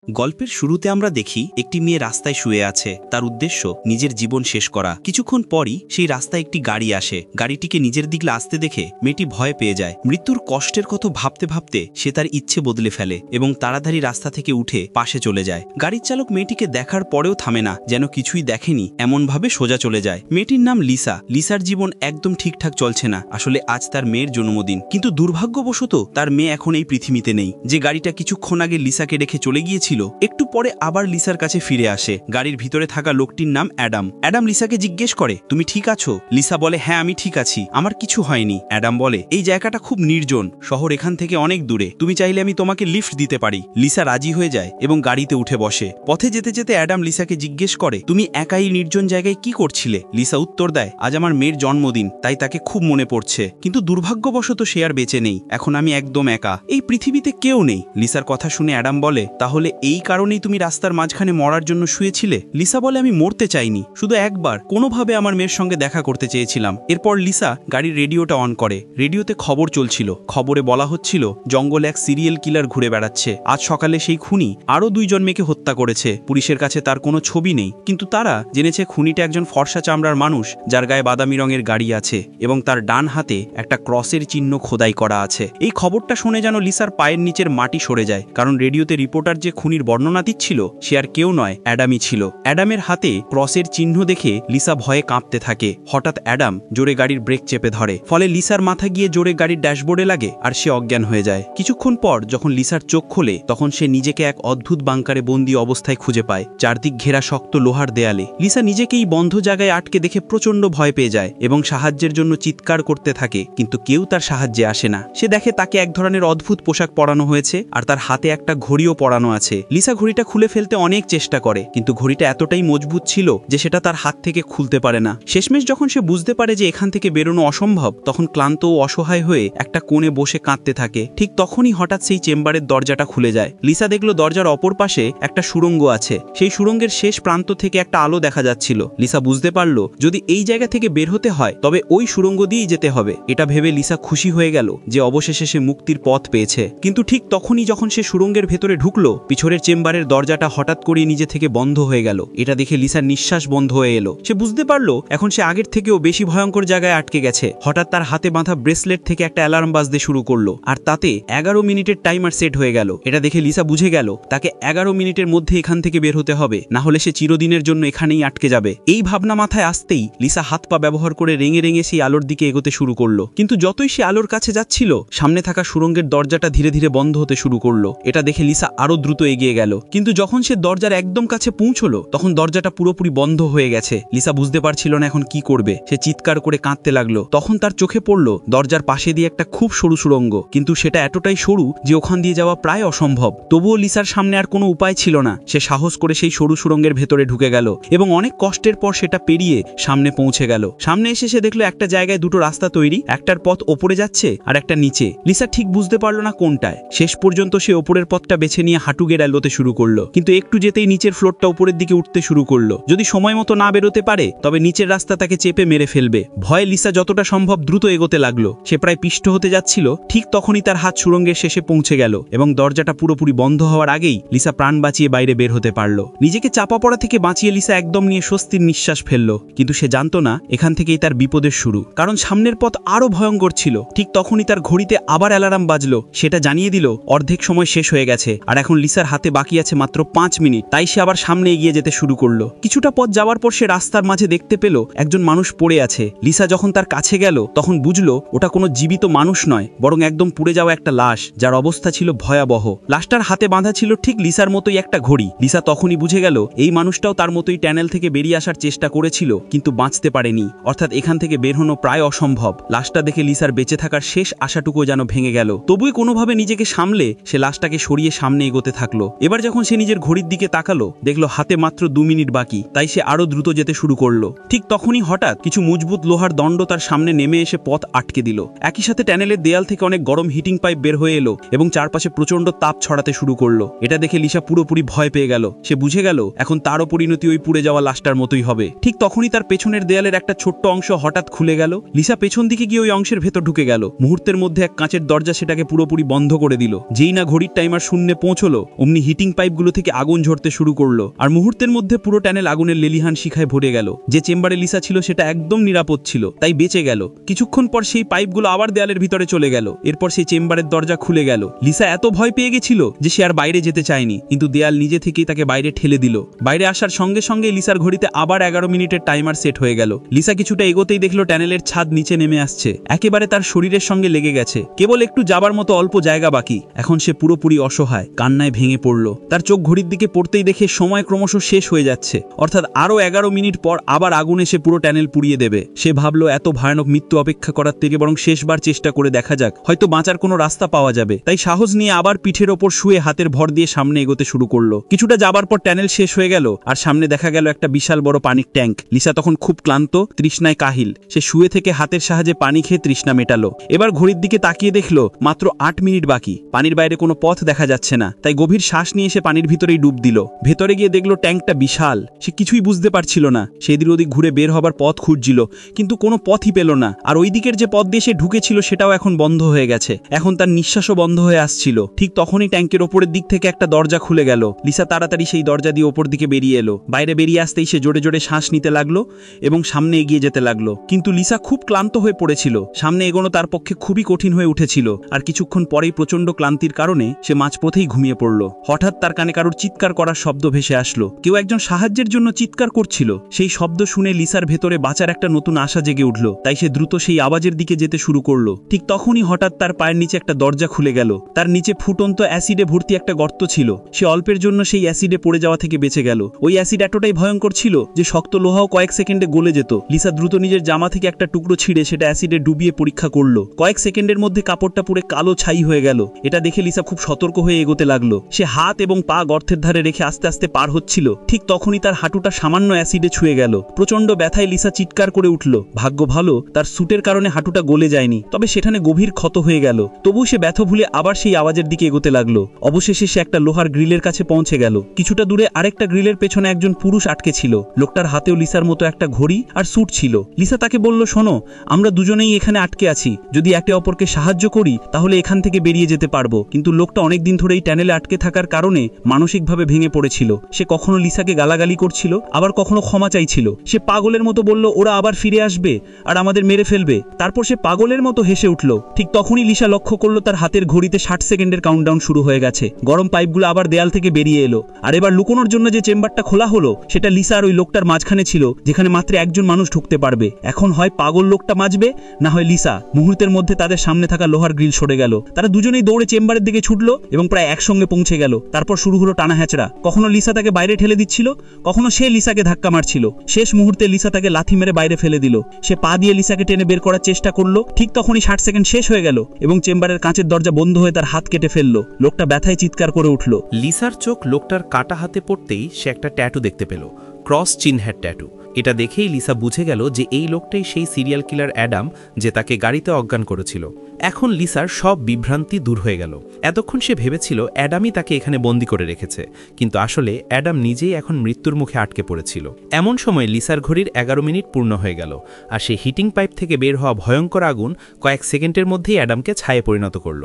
গল্পের শুরুতে আমরা দেখি একটি মেয়ে রাস্তায় শুয়ে আছে। তার উদ্দেশ্য নিজের জীবন শেষ করা। কিছুক্ষণ পরই সেই রাস্তায় একটি গাড়ি আসে। গাড়িটিকে নিজের দিকে আসতে দেখে মেয়েটি ভয় পেয়ে যায়। মৃত্যুর কষ্টের কথা ভাবতে ভাবতে সে তার ইচ্ছে বদলে ফেলে এবং তাড়াতাড়ি রাস্তা থেকে উঠে পাশে চলে যায়। গাড়ির চালক মেয়েটিকে দেখার পরেও থামে না, যেন কিছুই দেখেনি, এমনভাবে সোজা চলে যায়। মেয়েটির নাম লিসা। লিসার জীবন একদম ঠিকঠাক চলছে না। আসলে আজ তার মেয়ের জন্মদিন, কিন্তু দুর্ভাগ্যবশত তার মেয়ে এখন এই পৃথিবীতে নেই। যে গাড়িটা কিছুক্ষণ আগে লিসাকে রেখে চলে গিয়েছিল একটু পরে আবার লিসার কাছে ফিরে আসে। গাড়ির ভিতরে থাকা লোকটির নাম অ্যাডাম। অ্যাডাম লিসাকে জিজ্ঞেস করে, তুমি ঠিক আছো? লিসা বলে, হ্যাঁ আমি ঠিক আছি, আমার কিছু হয়নি। অ্যাডাম বলে, এই জায়গাটা খুব নির্জন, শহর এখান থেকে অনেক দূরে, তুমি চাইলে আমি তোমাকে লিফট দিতে পারি। লিসা রাজি হয়ে যায় এবং গাড়িতে উঠে বসে। পথে যেতে যেতে অ্যাডাম লিসাকে জিজ্ঞেস করে, তুমি একাই নির্জন জায়গায় কি করছিলে? লিসা উত্তর দেয়, আজ আমার মেয়ের জন্মদিন, তাই তাকে খুব মনে পড়ছে, কিন্তু দুর্ভাগ্যবশত সে আর বেঁচে নেই। এখন আমি একদম একা, এই পৃথিবীতে কেউ নেই। লিসার কথা শুনে অ্যাডাম বলে, তাহলে এই কারণেই তুমি রাস্তার মাঝখানে মরার জন্য শুয়েছিলে? লিসা বলে, আমি মরতে চাইনি, শুধু একবার কোনোভাবে আমার মেয়ের সঙ্গে দেখা করতে চেয়েছিলাম। এরপর লিসা গাড়ির রেডিওটা অন করে। রেডিওতে খবর চলছিল। খবরে বলা হচ্ছিল জঙ্গলে এক সিরিয়াল কিলার ঘুরে বেড়াচ্ছে। আজ সকালে সেই খুনি আরও 2 জন মেয়েকে হত্যা করেছে। পুলিশের কাছে তার কোনো ছবি নেই, কিন্তু তারা জেনেছে খুনিটা একজন ফর্সা চামড়ার মানুষ, যার গায়ে বাদামি রঙের গাড়ি আছে এবং তার ডান হাতে একটা ক্রসের চিহ্ন খোদাই করা আছে। এই খবরটা শুনে যেন লিসার পায়ের নিচের মাটি সরে যায়, কারণ রেডিওতে রিপোর্টার যে খুনির বর্ণনা দিচ্ছিল সে আর কেউ নয়, অ্যাডামই ছিল। অ্যাডামের হাতে ক্রসের চিহ্ন দেখে লিসা ভয়ে কাঁপতে থাকে। হঠাৎ অ্যাডাম জোরে গাড়ির ব্রেক চেপে ধরে, ফলে লিসার মাথা গিয়ে জোরে গাড়ির ড্যাশবোর্ডে লাগে আর সে অজ্ঞান হয়ে যায়। কিছুক্ষণ পর যখন লিসার চোখ খোলে তখন সে নিজেকে এক অদ্ভুত বাংকারে বন্দি অবস্থায় খুঁজে পায়, চারদিক ঘেরা শক্ত লোহার দেয়ালে। লিসা নিজেকেই বন্ধ জায়গায় আটকে দেখে প্রচন্ড ভয় পেয়ে যায় এবং সাহায্যের জন্য চিৎকার করতে থাকে, কিন্তু কেউ তার সাহায্যে আসে না। সে দেখে তাকে এক ধরনের অদ্ভুত পোশাক পরানো হয়েছে আর তার হাতে একটা ঘড়িও পরানো আছে। লিসা ঘড়িটা খুলে ফেলতে অনেক চেষ্টা করে, কিন্তু ঘড়িটা এতটাই মজবুত ছিল যে সেটা তার হাত থেকে খুলতে পারে না। শেষমেশ যখন সে বুঝতে পারে যে এখান থেকে বেরোনো অসম্ভব, তখন ক্লান্ত ও অসহায় হয়ে একটা কোণে বসে কাঁদতে থাকে। ঠিক তখনই হঠাৎ সেই চেম্বারের দরজাটা খুলে যায়। লিসা দেখলো দরজার অপর পাশে একটা সুড়ঙ্গ আছে। সেই সুড়ঙ্গের শেষ প্রান্ত থেকে একটা আলো দেখা যাচ্ছিল। লিসা বুঝতে পারলো যদি এই জায়গা থেকে বের হতে হয় তবে ওই সুড়ঙ্গ দিয়েই যেতে হবে। এটা ভেবে লিসা খুশি হয়ে গেল যে অবশেষে সে মুক্তির পথ পেয়েছে। কিন্তু ঠিক তখনই যখন সে সুড়ঙ্গের ভেতরে ঢুকলো, পিছনের চেম্বারের দরজাটা হঠাৎ করে নিজে থেকে বন্ধ হয়ে গেল। এটা দেখে লিসার নিঃশ্বাস বন্ধ হয়ে এলো। সে বুঝতে পারলো এখন সে আগের থেকেও বেশি ভয়ঙ্কর জায়গায় আটকে গেছে। হঠাৎ তার হাতে বাঁধা ব্রেসলেট থেকে একটা অ্যালার্ম বাজতে শুরু করলো আর তাতে 11 মিনিটের টাইমার সেট হয়ে গেল। এটা দেখে লিসা বুঝে গেল তাকে 11 মিনিটের মধ্যে এখান থেকে বের হতে হবে, না হলে সে চিরদিনের জন্য এখানেই আটকে যাবে। এই ভাবনা মাথায় আসতেই লিসা হাত পা ব্যবহার করে রেঙে রেঙে সেই আলোর দিকে এগোতে শুরু করলো। কিন্তু যতই সে আলোর কাছে যাচ্ছিল, সামনে থাকা সুড়ঙ্গের দরজাটা ধীরে ধীরে বন্ধ হতে শুরু করলো। এটা দেখে লিসা আরো দ্রুত এগিয়ে গেল, কিন্তু যখন সে দরজার একদম কাছে পৌঁছলো তখন দরজাটা পুরোপুরি বন্ধ হয়ে গেছে। লিসা বুঝতে পারছিল না এখন কি করবে। সে চিৎকার করে কাঁদতে লাগলো। তখন তার চোখে পড়লো দরজার পাশে দিয়ে একটা খুব সরু সুড়ঙ্গ, কিন্তু সেটা এতটাই সরু যে ওখান দিয়ে যাওয়া প্রায় অসম্ভব। তবুও লিসার সামনে আর কোনো উপায় ছিল না। সে সাহস করে সেই সরু সুড়ঙ্গের ভেতরে ঢুকে গেল এবং অনেক কষ্টের পর সেটা পেরিয়ে সামনে পৌঁছে গেল। সামনে এসে সে দেখলো একটা জায়গায় 2টো রাস্তা তৈরি, একটার পথ ওপরে যাচ্ছে আর একটা নিচে। লিসা ঠিক বুঝতে পারলো না কোনটায়। শেষ পর্যন্ত সে ওপরের পথটা বেছে নিয়ে হাঁটু গেড়ে এগোতে শুরু করলো, কিন্তু একটু যেতেই নিচের ফ্লোরটা উপরের দিকে উঠতে শুরু করলো। যদি সময় মতো না বেরোতে পারে তবে নিচের রাস্তা তাকে চেপে মেরে ফেলবে। ভয়ে লিসা যতটা সম্ভব দ্রুত এগোতে লাগলো। সে প্রায় পিষ্ট হতে যাচ্ছিল, ঠিক তখনই তার হাত সুড়ঙ্গের শেষে পৌঁছে গেল এবং দরজাটা পুরোপুরি বন্ধ হওয়ার আগেই লিসা প্রাণ বাঁচিয়ে বাইরে বের হতে পারলো। নিজেকে চাপা পড়া থেকে বাঁচিয়ে লিসা একদম নিয়ে স্বস্তির নিঃশ্বাস ফেললো, কিন্তু সে জানতো না এখান থেকেই তার বিপদের শুরু, কারণ সামনের পথ আরো ভয়ঙ্কর ছিল। ঠিক তখনই তার ঘড়িতে আবার অ্যালার্ম বাজলো। সেটা জানিয়ে দিল অর্ধেক সময় শেষ হয়ে গেছে আর এখন লিসার হাতে বাকি আছে মাত্র 5 মিনিট। তাই সে আবার সামনে এগিয়ে যেতে শুরু করলো। কিছুটা পথ যাওয়ার পর সে রাস্তার মাঝে দেখতে পেল একজন মানুষ পড়ে আছে। লিসা যখন তার কাছে গেল তখন বুঝলো ওটা কোনো জীবিত মানুষ নয়, বরং একদম পুড়ে যাওয়া একটা লাশ, যার অবস্থা ছিল ভয়াবহ। লাশটার হাতে বাঁধা ছিল ঠিক লিসার মতোই একটা ঘড়ি। লিসা তখনই বুঝে গেল এই মানুষটাও তার মতোই টানেল থেকে বেরিয়ে আসার চেষ্টা করেছিল, কিন্তু বাঁচতে পারেনি। অর্থাৎ এখান থেকে বের হনো প্রায় অসম্ভব। লাশটা দেখে লিসার বেঁচে থাকার শেষ আশাটুকু যেন ভেঙে গেল। তবুই কোনোভাবে নিজেকে সামলে সে লাশটাকে সরিয়ে সামনে এগোতে থাকলো। এবার যখন সে নিজের ঘড়ির দিকে তাকালো, দেখলো হাতে মাত্র 2 মিনিট বাকি। তাই সে আরো দ্রুত যেতে শুরু করলো। ঠিক তখনই হঠাৎ কিছু মজবুত লোহার দণ্ড তার সামনে নেমে এসে পথ আটকে দিল। একই সাথে টানেলের দেয়াল থেকে অনেক গরম হিটিং পাইপ বের হয়ে এলো এবং চারপাশে প্রচন্ড তাপ ছড়াতে শুরু করলো। এটা দেখে লিসা পুরোপুরি ভয় পেয়ে গেল। সে বুঝে গেল এখন তারও পরিণতি ওই পুড়ে যাওয়া লাশটার মতোই হবে। ঠিক তখনই তার পেছনের দেয়ালের একটা ছোট্ট অংশ হঠাৎ খুলে গেল। লিসা পেছন দিকে গিয়ে ওই অংশের ভেতর ঢুকে গেল। মুহূর্তের মধ্যে এক কাঁচের দরজা সেটাকে পুরোপুরি বন্ধ করে দিল। যেই না ঘড়ির টাইমার শূন্যে পৌঁছলো, ও অমনি হিটিং পাইপগুলো থেকে আগুন ঝরতে শুরু করলো, আর মুহূর্তের মধ্যে পুরো ট্যানেল আগুনের লেলিহান শিখায় ভরে গেল। যে চেম্বারে লিসা ছিল সেটা একদম নিরাপদ ছিল, তাই বেঁচে গেল। কিছুক্ষণ পর সেই পাইপগুলো আবার দেয়ালের ভিতরে চলে গেল। এরপর সেই চেম্বারের দরজা খুলে গেল। লিসা এত ভয় পেয়ে গেছিল যে সে আর বাইরে যেতে চায়নি, কিন্তু দেয়াল নিজে থেকেই তাকে বাইরে ঠেলে দিল। বাইরে আসার সঙ্গে সঙ্গে লিসার ঘড়িতে আবার 11 মিনিটের টাইমার সেট হয়ে গেল। লিসা কিছুটা এগোতেই দেখলো ট্যানেলের ছাদ নিচে নেমে আসছে, একেবারে তার শরীরের সঙ্গে লেগে গেছে। কেবল একটু যাবার মতো অল্প জায়গা বাকি। এখন সে পুরোপুরি অসহায়, কান্নায় ভেঙে পড়ল। তার চোখ ঘড়ির দিকে পড়তেই দেখে সময় ক্রমশ শেষ হয়ে যাচ্ছে, অর্থাৎ আরো 11 মিনিট পর আবার আগুন এসে পুরো ট্যানেল পুড়িয়ে দেবে। সে ভাবলো এত ভয়ানক মৃত্যু অপেক্ষা করার থেকে বরং শেষবার চেষ্টা করে দেখা যাক, হয়তো বাঁচার কোনো রাস্তা পাওয়া যাবে। তাই সাহস নিয়ে আবার পিঠের ওপর শুয়ে হাতের ভর দিয়ে সামনে এগোতে শুরু করলো। কিছুটা যাবার পর ট্যানেল শেষ হয়ে গেল, আর সামনে দেখা গেল একটা বিশাল বড় পানির ট্যাঙ্ক। লিসা তখন খুব ক্লান্ত, তৃষ্ণায় কাহিল। সে শুয়ে থেকে হাতের সাহায্যে পানি খেয়ে তৃষ্ণা মেটালো। এবার ঘড়ির দিকে তাকিয়ে দেখলো মাত্র 8 মিনিট বাকি। পানির বাইরে কোনো পথ দেখা যাচ্ছে না, তাই গভীর শ্বাস নিয়ে সে পানির ভিতরেই ডুব দিল। ভেতরে গিয়ে দেখলো ট্যাঙ্কটা বিশাল। সে কিছুই বুঝতে পারছিল না। সে এদিক ওদিক ঘুরে বের হবার পথ খুঁজছিল, কিন্তু কোনো পথই পেল না। আর ওই দিকের যে পথ দিয়ে সে ঢুকেছিল সেটাও এখন বন্ধ হয়ে গেছে। এখন তার নিঃশ্বাসও বন্ধ হয়ে আসছিল। ঠিক তখনই ট্যাঙ্কের ওপরের দিক থেকে একটা দরজা খুলে গেল। লিসা তাড়াতাড়ি সেই দরজা দিয়ে ওপর দিকে বেরিয়ে এলো। বাইরে বেরিয়ে আসতেই সে জোরে জোরে শ্বাস নিতে লাগলো এবং সামনে এগিয়ে যেতে লাগলো। কিন্তু লিসা খুব ক্লান্ত হয়ে পড়েছিল। সামনে এগোনো তার পক্ষে খুবই কঠিন হয়ে উঠেছিল। আর কিছুক্ষণ পরেই প্রচন্ড ক্লান্তির কারণে সে মাঝপথেই ঘুমিয়ে পড়ল। হঠাৎ তার কানে কারোর চিৎকার করার শব্দ ভেসে আসলো। কেউ একজন সাহায্যের জন্য চিৎকার করছিল। সেই শব্দ শুনে লিসার ভেতরে বাঁচার একটা নতুন আশা জেগে উঠল। তাই সে দ্রুত সেই আওয়াজের দিকে যেতে শুরু করলো। ঠিক তখনই হঠাৎ তার পায়ের নিচে একটা দরজা খুলে গেল। তার নিচে ফুটন্ত অ্যাসিডে ভর্তি একটা গর্ত ছিল। সে অল্পের জন্য সেই অ্যাসিডে পড়ে যাওয়া থেকে বেঁচে গেল। ওই অ্যাসিড এতটাই ভয়ঙ্কর ছিল যে শক্ত লোহাও কয়েক সেকেন্ডে গলে যেত। লিসা দ্রুত নিজের জামা থেকে একটা টুকরো ছিঁড়ে সেটা অ্যাসিডে ডুবিয়ে পরীক্ষা করলো। কয়েক সেকেন্ডের মধ্যে কাপড়টা পুরো কালো ছাই হয়ে গেল। এটা দেখে লিসা খুব সতর্ক হয়ে এগোতে লাগলো। সে হাত এবং পা গর্তের ধারে রেখে আস্তে আস্তে পার হচ্ছিল। ঠিক তখনই তার হাঁটুটা সামান্য অ্যাসিডে ছুঁয়ে গেল। প্রচন্ড ব্যথায় লিসা চিৎকার করে উঠল। ভাগ্য ভালো তার স্যুটের কারণে হাঁটুটা গলে যায়নি, তবে সেখানে গভীর ক্ষত হয়ে গেল। তবু সে ব্যথা ভুলে আবার সেই আওয়াজের দিকে এগোতে লাগলো। অবশেষে সে একটা লোহার গ্রিলের কাছে পৌঁছে গেল। কিছুটা দূরে আরেকটা গ্রিলের পেছনে একজন পুরুষ আটকে ছিল। লোকটার হাতেও লিসার মতো একটা ঘড়ি আর স্যুট ছিল। লিসা তাকে বলল, শোনো, আমরা দুজনেই এখানে আটকে আছি। যদি একে অপরকে সাহায্য করি তাহলে এখান থেকে বেরিয়ে যেতে পারবো। কিন্তু লোকটা অনেকদিন ধরে এই ট্যানেলে আটকে থাকার কারণে মানসিকভাবে ভেঙে পড়েছিল। সে কখনো লিসাকে গালাগালি করছিল, আবার কখনো ক্ষমা চাইছিল। সে পাগলের মতো বলল ওরা আবার ফিরে আসবে আর আমাদের মেরে ফেলবে। তারপর সে পাগলের মতো হেসে উঠল। ঠিক তখনই লিসা লক্ষ্য করলো তার হাতের ঘড়িতে 60 সেকেন্ডের কাউন্টডাউন শুরু হয়ে গেছে। গরম পাইপগুলো আবার দেয়াল থেকে বেরিয়ে এলো। আর এবার লুকোনোর জন্য যে চেম্বারটা খোলা হলো সেটা লিসা আর ওই লোকটার মাঝখানে ছিল, যেখানে মাত্র একজন মানুষ ঢুকতে পারবে। এখন হয় পাগল লোকটা বাঁচবে, না হয় লিসা। মুহূর্তের মধ্যে তাদের সামনে থাকা লোহার গ্রিল সরে গেল। তারা দুজনেই দৌড়ে চেম্বারের দিকে ছুটলো এবং প্রায় একসঙ্গে পৌঁছে গেল। তারপর শুরু হলো টানা হ্যাচড়া। কখনো লিসা তাকে বাইরে ঠেলে দিচ্ছিল, কখনো সে লিসাকে ধাক্কা মারছিল। শেষ মুহূর্তে লিসা তাকে লাথি মেরে বাইরে ফেলে দিল। সে পা দিয়ে লিসাকে টেনে বের করার চেষ্টা করলো। ঠিক তখনই 60 সেকেন্ড শেষ হয়ে গেল এবং চেম্বারের কাঁচের দরজা বন্ধ হয়ে তার হাত কেটে ফেললো। লোকটা ব্যথায় চিৎকার করে উঠল। লিসার চোখ লোকটার কাটা হাতে পড়তেই সে একটা ট্যাটু দেখতে পেল, ক্রস চিহ্নের ট্যাটু। এটা দেখেই লিসা বুঝে গেল যে এই লোকটাই সেই সিরিয়াল কিলার অ্যাডাম, যে তাকে গাড়িতে অজ্ঞান করেছিল। এখন লিসার সব বিভ্রান্তি দূর হয়ে গেল। এতক্ষণ সে ভেবেছিল অ্যাডামই তাকে এখানে বন্দি করে রেখেছে, কিন্তু আসলে অ্যাডাম নিজেই এখন মৃত্যুর মুখে আটকে পড়েছিল। এমন সময় লিসার ঘড়ির 11 মিনিট পূর্ণ হয়ে গেল, আর সেই হিটিং পাইপ থেকে বের হওয়া ভয়ঙ্কর আগুন কয়েক সেকেন্ডের মধ্যেই অ্যাডামকে ছায়ে পরিণত করল।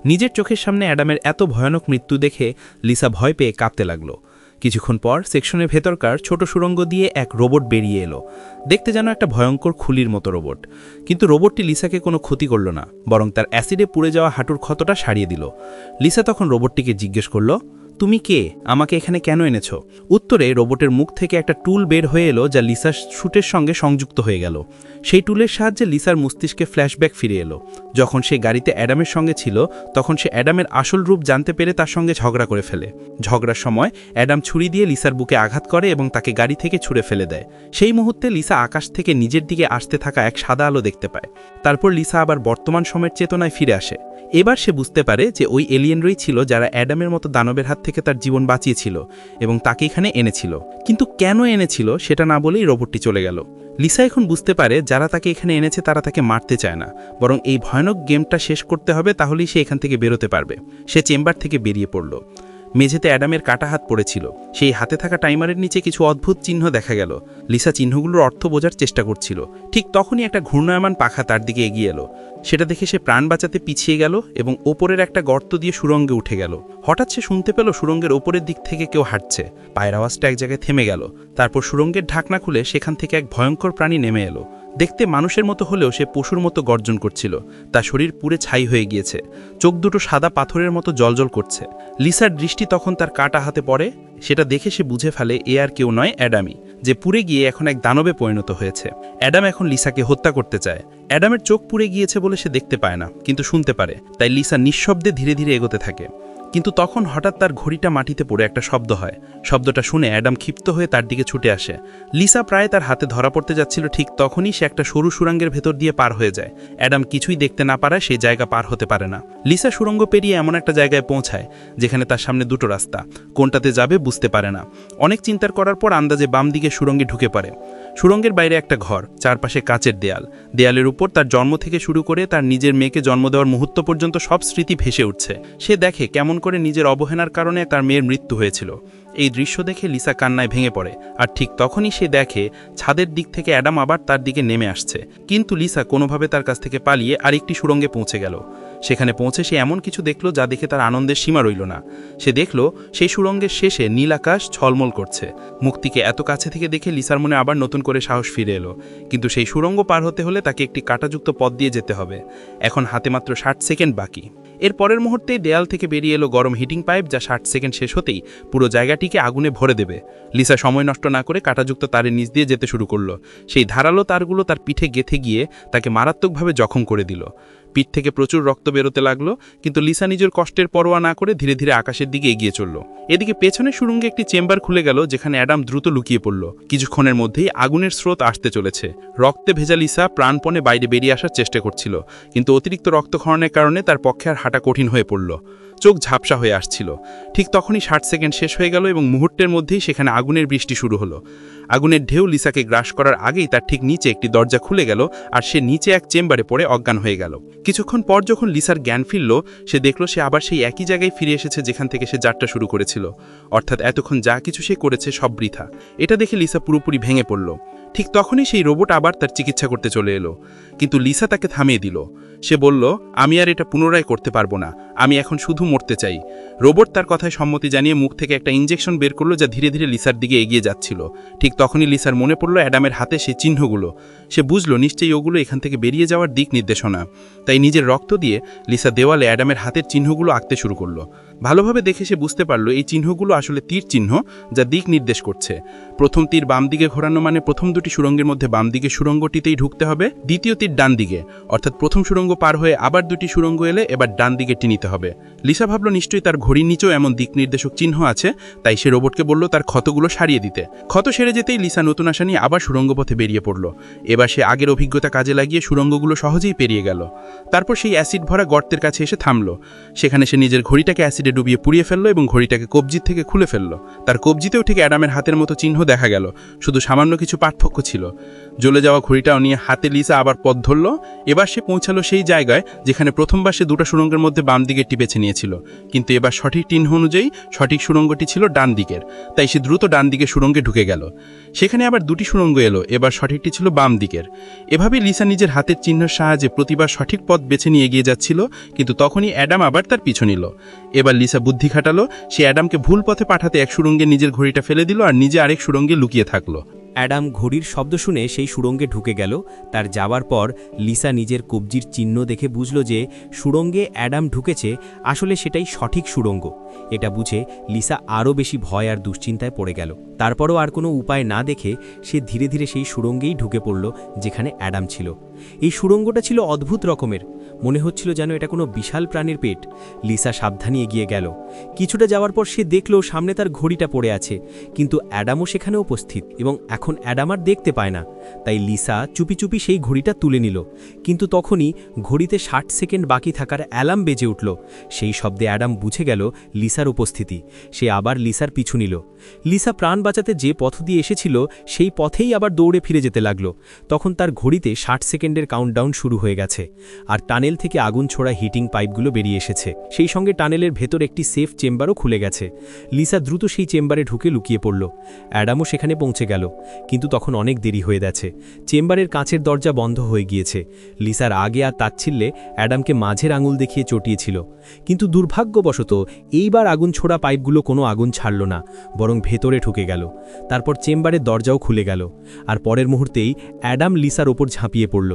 নিজের চোখের সামনে অ্যাডামের এত ভয়ানক মৃত্যু দেখে লিসা ভয় পেয়ে কাঁপতে লাগলো। কিছুক্ষণ পর সেকশনের ভেতরকার ছোট সুড়ঙ্গ দিয়ে এক রোবট বেরিয়ে এলো। দেখতে যেন একটা ভয়ঙ্কর খুলির মতো রোবট, কিন্তু রোবটটি লিসাকে কোনো ক্ষতি করল না, বরং তার অ্যাসিডে পুড়ে যাওয়া হাঁটুর ক্ষতটা সারিয়ে দিল। লিসা তখন রোবটটিকে জিজ্ঞেস করল, তুমি কে? আমাকে এখানে কেন এনেছো? উত্তরে রোবটের মুখ থেকে একটা টুল বের হয়ে এলো, যা লিসার শুটের সঙ্গে সংযুক্ত হয়ে গেল। সেই টুলের সাহায্যে লিসার মস্তিষ্কে ফ্ল্যাশব্যাক ফিরে এলো। যখন সে গাড়িতে অ্যাডামের সঙ্গে ছিল তখন সে অ্যাডামের আসল রূপ জানতে পেরে তার সঙ্গে ঝগড়া করে ফেলে। ঝগড়ার সময় অ্যাডাম ছুরি দিয়ে লিসার বুকে আঘাত করে এবং তাকে গাড়ি থেকে ছুঁড়ে ফেলে দেয়। সেই মুহূর্তে লিসা আকাশ থেকে নিজের দিকে আসতে থাকা এক সাদা আলো দেখতে পায়। তারপর লিসা আবার বর্তমান সময়ের চেতনায় ফিরে আসে। এবার সে বুঝতে পারে যে ওই এলিয়েনরাই ছিল যারা অ্যাডামের মতো দানবের হাত থেকে তার জীবন বাঁচিয়েছিল এবং তাকে এখানে এনেছিল। কিন্তু কেন এনেছিল সেটা না বলেই রোবটটি চলে গেল। লিসা এখন বুঝতে পারে যারা তাকে এখানে এনেছে তারা তাকে মারতে চায় না, বরং এই ভয়ানক গেমটা শেষ করতে হবে, তাহলেই সে এখান থেকে বেরোতে পারবে। সে চেম্বার থেকে বেরিয়ে পড়ল। মেঝেতে অ্যাডামের কাটা হাত পড়েছিল। সেই হাতে থাকা টাইমারের নিচে কিছু অদ্ভুত চিহ্ন দেখা গেল। লিসা চিহ্নগুলোর অর্থ বোঝার চেষ্টা করছিল। ঠিক তখনই একটা ঘূর্ণায়মান পাখা তার দিকে এগিয়ে এলো। সেটা দেখে সে প্রাণ বাঁচাতে পিছিয়ে গেল এবং ওপরের একটা গর্ত দিয়ে সুড়ঙ্গে উঠে গেল। হঠাৎ সে শুনতে পেল সুড়ঙ্গের ওপরের দিক থেকে কেউ হাঁটছে। পায়ের আওয়াজটা এক জায়গায় থেমে গেল। তারপর সুড়ঙ্গের ঢাকনা খুলে সেখান থেকে এক ভয়ঙ্কর প্রাণী নেমে এলো। দেখতে মানুষের মতো হলেও সে পশুর মতো গর্জন করছিল। তার শরীর পুড়ে ছাই হয়ে গিয়েছে। চোখ দুটো সাদা পাথরের মতো জ্বলজ্বল করছে। লিসার দৃষ্টি তখন তার কাটা হাতে পড়ে। সেটা দেখে সে বুঝে ফেলে এ আর কেউ নয়, অ্যাডামই, যে পুড়ে গিয়ে এখন এক দানবে পরিণত হয়েছে। অ্যাডাম এখন লিসাকে হত্যা করতে চায়। অ্যাডামের চোখ পুড়ে গিয়েছে বলে সে দেখতে পায় না, কিন্তু শুনতে পারে। তাই লিসা নিঃশব্দে ধীরে ধীরে এগোতে থাকে। কিন্তু তখন হঠাৎ তার ঘড়িটা মাটিতে পড়ে একটা শব্দ হয়। শব্দটা শুনে অ্যাডাম ক্ষিপ্ত হয়ে তার দিকে ছুটে আসে। লিসা প্রায় তার হাতে ধরা পড়তে যাচ্ছিল, ঠিক তখনই সে একটা সরু সুড়ঙ্গের ভেতর দিয়ে পার হয়ে যায়। অ্যাডাম কিছুই দেখতে না পারায় সেই জায়গা পার হতে পারে না। লিসা সুড়ঙ্গ পেরিয়ে এমন একটা জায়গায় পৌঁছায় যেখানে তার সামনে দুটো রাস্তা। কোনটাতে যাবে বুঝতে পারে না। অনেক চিন্তার করার পর আন্দাজে বাম দিকে সুড়ঙ্গে ঢুকে পড়ে। সুড়ঙ্গের বাইরে একটা ঘর, চারপাশে কাচের দেয়াল। দেয়ালের উপর তার জন্ম থেকে শুরু করে তার নিজের মেয়েকে জন্ম দেওয়ার মুহূর্ত পর্যন্ত সব স্মৃতি ভেসে উঠছে। সে দেখে কেমন করে নিজের অবহেলার কারণে তার মেয়ের মৃত্যু হয়েছিল। এই দৃশ্য দেখে লিসা কান্নায় ভেঙে পড়ে। আর ঠিক তখনই সে দেখে ছাদের দিক থেকে অ্যাডাম আবার তার দিকে নেমে আসছে। কিন্তু লিসা কোনোভাবে তার কাছ থেকে পালিয়ে আরেকটি সুড়ঙ্গে পৌঁছে গেল। সেখানে পৌঁছে সে এমন কিছু দেখল যা দেখে তার আনন্দের সীমা রইল না। সে দেখল সেই সুড়ঙ্গের শেষে নীল আকাশ ঝলমল করছে। মুক্তিকে এত কাছে থেকে দেখে লিসার মনে আবার নতুন করে সাহস ফিরে এলো। কিন্তু সেই সুড়ঙ্গ পার হতে হলে তাকে একটি কাঁটাযুক্ত পথ দিয়ে যেতে হবে। এখন হাতে মাত্র 60 সেকেন্ড বাকি। এর পরের মুহূর্তেই দেয়াল থেকে বেরিয়ে এলো গরম হিটিং পাইপ, যা 60 সেকেন্ড শেষ হতেই পুরো জায়গাটিকে আগুনে ভরে দেবে। লিসা সময় নষ্ট না করে কাঁটাযুক্ত তারের নিচ দিয়ে যেতে শুরু করলো। সেই ধারালো তারগুলো তার পিঠে গেঁথে গিয়ে তাকে মারাত্মকভাবে জখম করে দিল। পিঠ থেকে প্রচুর রক্ত বেরোতে লাগলো, কিন্তু লিসা নিজের কষ্টের পরোয়া না করে ধীরে ধীরে আকাশের দিকে এগিয়ে চলল। এদিকে পেছনে সুড়ঙ্গে একটি চেম্বার খুলে গেল, যেখানে অ্যাডাম দ্রুত লুকিয়ে পড়ল। কিছুক্ষণের মধ্যেই আগুনের স্রোত আসতে চলেছে। রক্তে ভেজা লিসা প্রাণপণে বাইরে বেরিয়ে আসার চেষ্টা করছিল, কিন্তু অতিরিক্ত রক্তক্ষরণের কারণে তার পক্ষে আর হাঁটা কঠিন হয়ে পড়ল। চোখ ঝাপসা হয়ে আসছিল। ঠিক তখনই 60 সেকেন্ড শেষ হয়ে গেল এবং মুহূর্তের মধ্যেই সেখানে আগুনের বৃষ্টি শুরু হলো। আগুনের ঢেউ লিসাকে গ্রাস করার আগেই তার ঠিক নিচে একটি দরজা খুলে গেল, আর সে নিচে এক চেম্বারে পড়ে অজ্ঞান হয়ে গেল। কিছুক্ষণ পর যখন লিসার জ্ঞান ফিরল, সে দেখল সে আবার সেই একই জায়গায় ফিরে এসেছে যেখান থেকে সে যাত্রা শুরু করেছিল। অর্থাৎ এতক্ষণ যা কিছু সে করেছে সব বৃথা। এটা দেখে লিসা পুরোপুরি ভেঙে পড়ল। ঠিক তখনই সেই রোবট আবার তার চিকিৎসা করতে চলে এলো, কিন্তু লিসা তাকে থামিয়ে দিল। সে বলল, আমি আর এটা পুনরায় করতে পারবো না, আমি এখন শুধু মরতে চাই। রোবট তার কথায় সম্মতি জানিয়ে মুখ থেকে একটা ইঞ্জেকশন বের করলো, যা ধীরে ধীরে লিসার দিকে এগিয়ে যাচ্ছিল। ঠিক তখনই লিসার মনে পড়ল অ্যাডামের হাতে সেই চিহ্নগুলো। সে বুঝলো নিশ্চয়ই ওগুলো এখান থেকে বেরিয়ে যাওয়ার দিক নির্দেশনা। তাই নিজের রক্ত দিয়ে লিসা দেওয়ালে অ্যাডামের হাতের চিহ্নগুলো আঁকতে শুরু করলো। ভালোভাবে দেখে সে বুঝতে পারলো এই চিহ্নগুলো আসলে তীর চিহ্ন, যা দিক নির্দেশ করছে। প্রথম তীর বাম দিকে ঘোরানো মানে প্রথম দুটি সুড়ঙ্গের মধ্যে বাম দিকে সুড়ঙ্গটিতেই ঢুকতে হবে। দ্বিতীয় তীর ডান দিকে, অর্থাৎ প্রথম সুড়ঙ্গ পার হয়ে আবার দুটি সুড়ঙ্গ এলে এবার ডান দিকেটি নিতে হবে। লিসা ভাবলো নিশ্চয়ই তার ঘড়ির নিচেও এমন দিক নির্দেশক চিহ্ন আছে, তাই সে রোবটকে বলল তার ক্ষতগুলো সারিয়ে দিতে। ক্ষত সেরে যেতেই লিসা নতুন আশা নিয়ে আবার সুড়ঙ্গ পথে বেরিয়ে পড়ল। এবার সে আগের অভিজ্ঞতা কাজে লাগিয়ে সুড়ঙ্গগুলো সহজেই পেরিয়ে গেল। তারপর সেই অ্যাসিড ভরা গর্তের কাছে এসে থামলো। সেখানে সে নিজের ঘড়িটাকে অ্যাসিডে ডুবিয়ে পুড়িয়ে ফেললো এবং ঘড়িটাকে কবজির থেকে খুলে ফেললো। তার কবজিতেও ঠিক অ্যাডামের হাতের মতো চিহ্ন দেখা গেল, শুধু সামান্য কিছু পার্থক্য ছিল। জ্বলে যাওয়া ঘড়িটাও নিয়ে হাতে লিসা আবার পথ ধরল। এবার সে পৌঁছালো সেই জায়গায় যেখানে প্রথমবার সে দুটো সুড়ঙ্গের মধ্যে বাম দিকেরটি বেছে নিয়েছিল, কিন্তু এবার সঠিক চিহ্ন অনুযায়ী সঠিক সুড়ঙ্গটি ছিল ডান দিকের। তাই সে দ্রুত ডান দিকে সুড়ঙ্গে ঢুকে গেল। সেখানে আবার দুটি সুড়ঙ্গ এলো, এবার সঠিকটি ছিল বাম দিকের। এভাবে লিসা নিজের হাতের চিহ্নের সাহায্যে প্রতিবার সঠিক পথ বেছে নিয়ে এগিয়ে যাচ্ছিল, কিন্তু তখনই অ্যাডাম আবার তার পিছু নিল। এবার লিসা বুদ্ধি খাটালো। সে অ্যাডামকে ভুল পথে পাঠাতে এক সুড়ঙ্গে নিজের ঘড়িটা ফেলে দিল আর নিজে আরেক সুড়ঙ্গে লুকিয়ে থাকলো। অ্যাডাম ঘড়ির শব্দ শুনে সেই সুড়ঙ্গে ঢুকে গেল। তার যাওয়ার পর লিসা নিজের কবজির চিহ্ন দেখে বুঝল যে সুড়ঙ্গে অ্যাডাম ঢুকেছে, আসলে সেটাই সঠিক সুড়ঙ্গ। এটা বুঝে লিসা আরও বেশি ভয় আর দুশ্চিন্তায় পড়ে গেল। তারপরও আর কোনো উপায় না দেখে সে ধীরে ধীরে সেই সুড়ঙ্গেই ঢুকে পড়ল যেখানে অ্যাডাম ছিল। এই সুড়ঙ্গটা ছিল অদ্ভুত রকমের, মনে হচ্ছিল যেন এটা কোনো বিশাল প্রাণীর পেট। লিসা সাবধানে এগিয়ে গেল। কিছুটা যাওয়ার পর সে দেখল সামনে তার ঘড়িটা পড়ে আছে, কিন্তু অ্যাডামও সেখানে উপস্থিত এবং এখন অ্যাডাম আর দেখতে পায় না। তাই লিসা চুপি চুপি সেই ঘড়িটা তুলে নিল, কিন্তু তখনই ঘড়িতে 60 সেকেন্ড বাকি থাকার অ্যালার্ম বেজে উঠল। সেই শব্দে অ্যাডাম বুঝে গেল লিসার উপস্থিতি। সে আবার লিসার পিছু নিল। লিসা প্রাণ বাঁচাতে যে পথ দিয়ে এসেছিল সেই পথেই আবার দৌড়ে ফিরে যেতে লাগলো। তখন তার ঘড়িতে 60 সেকেন্ডের কাউন্টডাউন শুরু হয়ে গেছে, আর টানেল টানেল থেকে আগুন ছোড়া হিটিং পাইপগুলো বেরিয়ে এসেছে। সেই সঙ্গে টানেলের ভেতর একটি সেফ চেম্বারও খুলে গেছে। লিসা দ্রুত সেই চেম্বারে ঢুকে লুকিয়ে পড়ল। অ্যাডামও সেখানে পৌঁছে গেল, কিন্তু তখন অনেক দেরি হয়ে গেছে। চেম্বারের কাঁচের দরজা বন্ধ হয়ে গিয়েছে। লিসার আগে আর তাচ্ছিল্যে অ্যাডামকে মাঝের আঙুল দেখিয়ে চটিয়েছিল, কিন্তু দুর্ভাগ্যবশত এইবার আগুন ছোড়া পাইপগুলো কোনো আগুন ছাড়ল না, বরং ভেতরে ঢুকে গেল। তারপর চেম্বারের দরজাও খুলে গেল, আর পরের মুহূর্তেই অ্যাডাম লিসার ওপর ঝাঁপিয়ে পড়ল।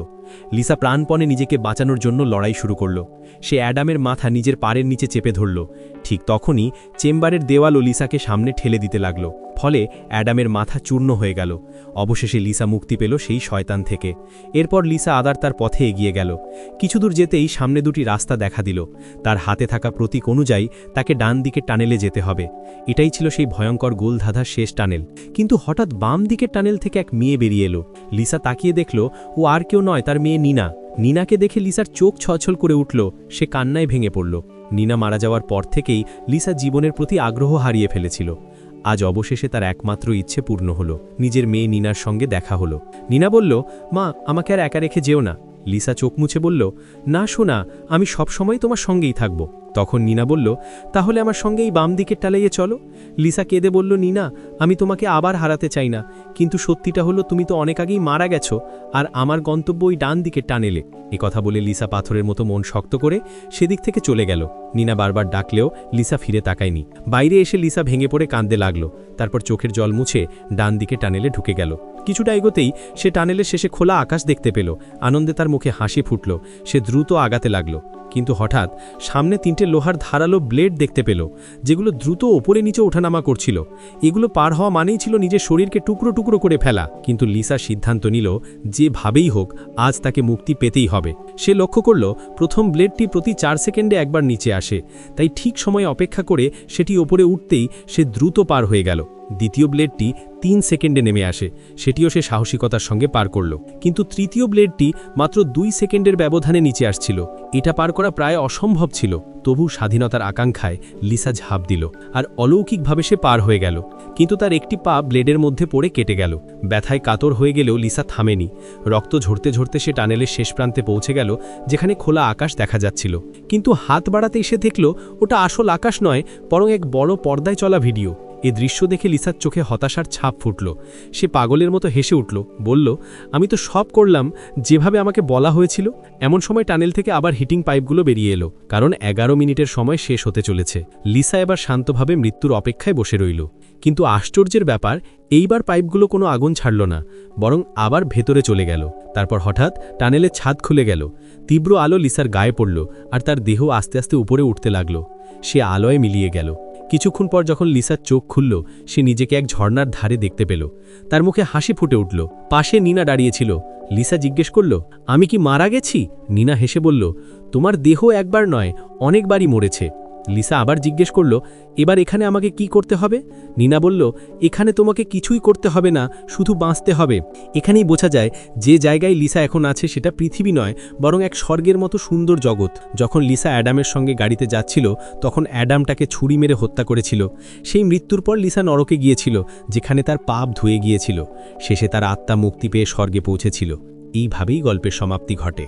লিসা প্রাণপণে নিজেকে বাঁচানোর জন্য লড়াই শুরু করল। সে অ্যাডামের মাথা নিজের পাড়ের নিচে চেপে ধরল। ঠিক তখনই চেম্বারের দেওয়ালও লিসাকে সামনে ঠেলে দিতে লাগল, ফলে অ্যাডামের মাথা চূর্ণ হয়ে গেল। অবশেষে লিসা মুক্তি পেল সেই শয়তান থেকে। এরপর লিসা আবার তার পথে এগিয়ে গেল। কিছু দূর যেতেই সামনে দুটি রাস্তা দেখা দিল। তার হাতে থাকা প্রতীক অনুযায়ী তাকে ডান দিকে টানেলে যেতে হবে। এটাই ছিল সেই ভয়ঙ্কর গোলধাঁধার শেষ টানেল। কিন্তু হঠাৎ বাম দিকের টানেল থেকে এক মেয়ে বেরিয়ে এলো। লিসা তাকিয়ে দেখল ও আর কেউ নয়, তার মেয়ে নিনা। নিনাকে দেখে লিসার চোখ ছলছল করে উঠল। সে কান্নায় ভেঙে পড়ল। নিনা মারা যাওয়ার পর থেকেই লিসা জীবনের প্রতি আগ্রহ হারিয়ে ফেলেছিল। আজ অবশেষে তার একমাত্র ইচ্ছে পূর্ণ হলো। নিজের মেয়ে নিনার সঙ্গে দেখা হলো। নিনা বলল, মা, আমাকে আর একা রেখে যেও না। লিসা চোখ মুছে বলল, না সোনা, আমি সবসময় তোমার সঙ্গেই থাকব। তখন নিনা বলল, তাহলে আমার সঙ্গে এই বাম দিকের টালাইয়ে চলো। লিসা কেঁদে বলল, নিনা, আমি তোমাকে আবার হারাতে চাই না, কিন্তু সত্যিটা হলো তুমি তো অনেক আগেই মারা গেছো, আর আমার গন্তব্য ওই ডান দিকের টানেলে। কথা বলে লিসা পাথরের মতো মন শক্ত করে সেদিক থেকে চলে গেল। নিনা বারবার ডাকলেও লিসা ফিরে তাকায়নি। বাইরে এসে লিসা ভেঙে পড়ে কাঁদতে লাগলো। তারপর চোখের জল মুছে ডান দিকে টানেলে ঢুকে গেল। কিছুটা এগোতেই সে টানেলের শেষে খোলা আকাশ দেখতে পেল। আনন্দে তার মুখে হাসি ফুটল। সে দ্রুত আগাতে লাগলো, কিন্তু হঠাৎ সামনে 3টে লোহার ধারালো ব্লেড দেখতে পেল, যেগুলো দ্রুত ওপরে নিচে ওঠানামা করছিল। এগুলো পার হওয়া মানেই ছিল নিজের শরীরকে টুকরো টুকরো করে ফেলা। কিন্তু লিসা সিদ্ধান্ত নিল, যেভাবেই হোক আজ তাকে মুক্তি পেতেই হবে। সে লক্ষ্য করল প্রথম ব্লেডটি প্রতি 4 সেকেন্ডে একবার নিচে আসে, তাই ঠিক সময় অপেক্ষা করে সেটি ওপরে উঠতেই সে দ্রুত পার হয়ে গেল। দ্বিতীয় ব্লেডটি 3 সেকেন্ডে নেমে আসে, সেটিও সে সাহসিকতার সঙ্গে পার করল। কিন্তু তৃতীয় ব্লেডটি মাত্র 2 সেকেন্ডের ব্যবধানে নিচে আসছিল। এটা পার করা প্রায় অসম্ভব ছিল। তবু স্বাধীনতার আকাঙ্ক্ষায় লিসা ঝাঁপ দিল, আর অলৌকিকভাবে সে পার হয়ে গেল। কিন্তু তার একটি পা ব্লেডের মধ্যে পড়ে কেটে গেল। ব্যথায় কাতর হয়ে গেলেও লিসা থামেনি। রক্ত ঝরতে ঝরতে সে টানেলের শেষ প্রান্তে পৌঁছে গেল, যেখানে খোলা আকাশ দেখা যাচ্ছিল। কিন্তু হাত বাড়াতেই সে দেখল ওটা আসল আকাশ নয়, বরং এক বড় পর্দায় চলা ভিডিও। এ দৃশ্য দেখে লিসার চোখে হতাশার ছাপ ফুটল। সে পাগলের মতো হেসে উঠল, বলল, আমি তো সব করলাম যেভাবে আমাকে বলা হয়েছিল। এমন সময় টানেল থেকে আবার হিটিং পাইপগুলো বেরিয়ে এলো, কারণ 11 মিনিটের সময় শেষ হতে চলেছে। লিসা এবার শান্তভাবে মৃত্যুর অপেক্ষায় বসে রইল। কিন্তু আশ্চর্যের ব্যাপার, এইবার পাইপগুলো কোনো আগুন ছাড়ল না, বরং আবার ভেতরে চলে গেল। তারপর হঠাৎ টানেলের ছাদ খুলে গেল। তীব্র আলো লিসার গায়ে পড়ল, আর তার দেহ আস্তে আস্তে উপরে উঠতে লাগল। সে আলোয় মিলিয়ে গেল। কিছুক্ষণ পর যখন লিসার চোখ খুলল, সে নিজেকে এক ঝর্ণার ধারে দেখতে পেল। তার মুখে হাসি ফুটে উঠল। পাশে নিনা দাঁড়িয়েছিল। লিসা জিজ্ঞেস করল, আমি কি মারা গেছি? নিনা হেসে বলল, তোমার দেহ একবার নয়, অনেকবারই মরেছে। লিসা আবার জিজ্ঞেস করল, এবার এখানে আমাকে কি করতে হবে? নিনা বলল, এখানে তোমাকে কিছুই করতে হবে না, শুধু বাঁচতে হবে। এখানেই বোঝা যায় যে জায়গায় লিসা এখন আছে সেটা পৃথিবী নয়, বরং এক স্বর্গের মতো সুন্দর জগৎ। যখন লিসা অ্যাডামের সঙ্গে গাড়িতে যাচ্ছিল, তখন অ্যাডাম তাকে ছুরি মেরে হত্যা করেছিল। সেই মৃত্যুর পর লিসা নরকে গিয়েছিল, যেখানে তার পাপ ধুয়ে গিয়েছিল। শেষে তার আত্মা মুক্তি পেয়ে স্বর্গে পৌঁছেছিল। এইভাবেই গল্পের সমাপ্তি ঘটে।